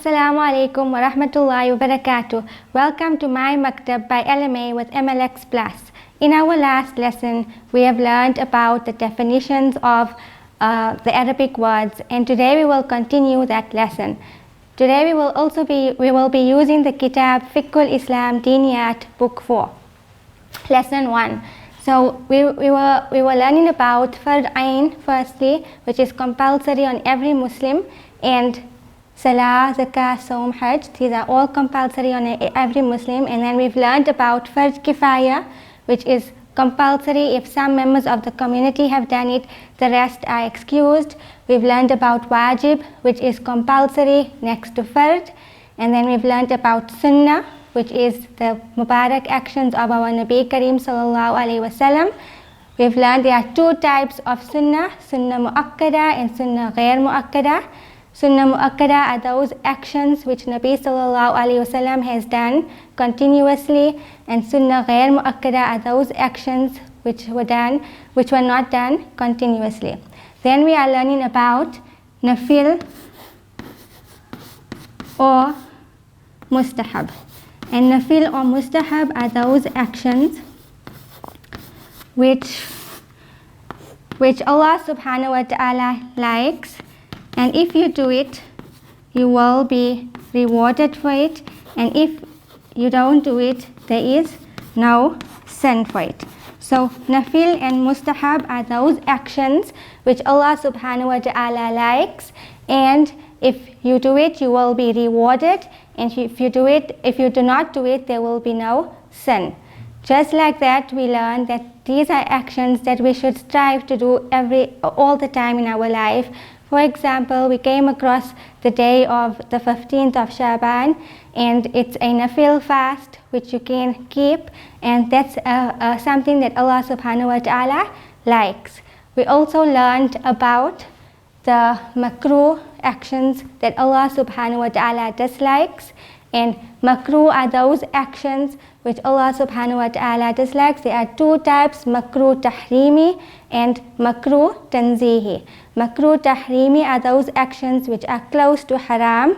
Assalamu alaikum wa rahmatullahi wa barakatuh. Welcome to my Maktab by LMA with MLX Plus. In our last lesson, we have learned about the definitions of the Arabic words, and today we will continue that lesson. Today we will be using the Kitab Fiqhul Islam Diniyat Book 4, Lesson 1. So we were learning about Fard Ain firstly, which is compulsory on every Muslim, and Salah, Zakah, Saum, Hajj. These are all compulsory on every Muslim. And then we've learned about Fard Kifaya, which is compulsory if some members of the community have done it, the rest are excused. We've learned about Wajib, which is compulsory next to Fard. And then we've learned about Sunnah, which is the Mubarak actions of our Nabi Kareem sallallahu alaihi wasallam. We've learned there are two types of Sunnah, Sunnah Mu'akkada and Sunnah Ghair Mu'akkada. Sunnah Mu'akkada are those actions which Nabi sallallahu alaihi wasallam has done continuously, and Sunnah Ghair Mu'akkada are those actions which were not done continuously. Then we are learning about Nafil or Mustahab. And Nafil or Mustahab are those actions which Allah subhanahu wa ta'ala likes, and if you do it, you will be rewarded for it, and if you don't do it, there is no sin for it. So Nafil and Mustahab are those actions which Allah subhanahu wa ta'ala likes, and if you do it, you will be rewarded, and if you do not do it, there will be no sin. Just like that, we learn that these are actions that we should strive to do all the time in our life. For example, we came across the day of the 15th of Shaban, and it's a Nafil fast which you can keep, and that's something that Allah subhanahu wa ta'ala likes. We also learned about the makruh actions that Allah subhanahu wa ta'ala dislikes, and makruh are those actions which Allah subhanahu wa ta'ala dislikes. There are two types, makruh tahrimi and makruh tanzihi. Makruh tahrimi are those actions which are close to haram,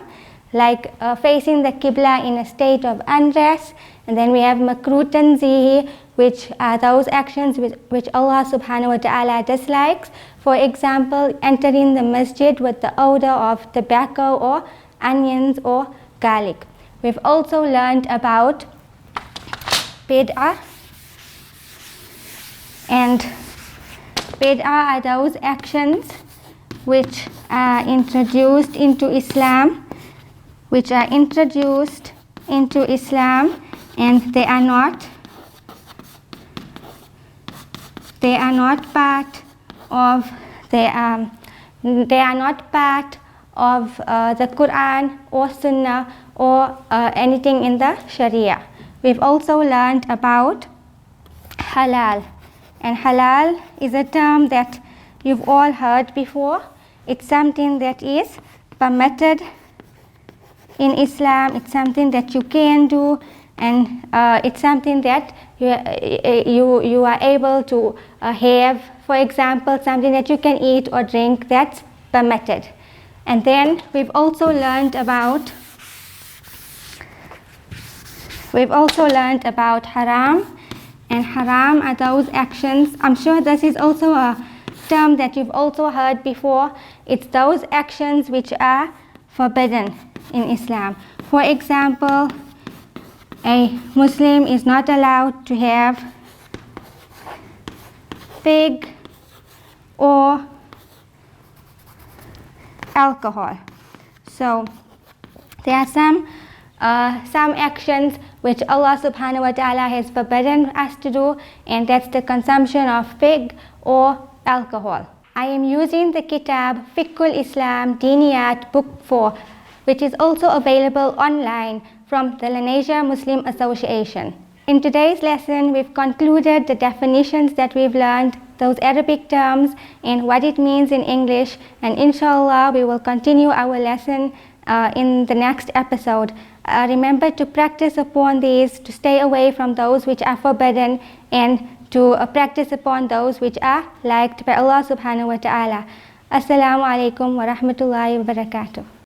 like facing the Qibla in a state of undress. And then we have makruh tanzihi, which are those actions which Allah subhanahu wa ta'ala dislikes. For example, entering the masjid with the odor of tobacco or onions or garlic. We've also learned about bid'ah, and bid'ah are those actions which are introduced into Islam, and they are not part of the Quran or Sunnah or anything in the Sharia. We've also learned about halal, and halal is a term that you've all heard before. It's something that is permitted in Islam. It's something that you can do, and it's something that you are able to have. For example, something that you can eat or drink, that's permitted. And then we've also learned about haram, and haram are those actions. I'm sure this is also a term that you've also heard before. It's those actions which are forbidden in Islam. For example, a Muslim is not allowed to have pig or alcohol. So there are some actions which Allah subhanahu wa ta'ala has forbidden us to do, and that's the consumption of pig or alcohol. I am using the Kitab Fiqhul Islam Diniyat Book 4, which is also available online from the Lenasia Muslim Association. In today's lesson, we've concluded the definitions that we've learned, those Arabic terms, and what it means in English, and inshallah we will continue our lesson in the next episode. Remember to practice upon these, to stay away from those which are forbidden, and to practice upon those which are liked by Allah subhanahu wa ta'ala. Assalamu alaikum wa rahmatullahi wa barakatuh.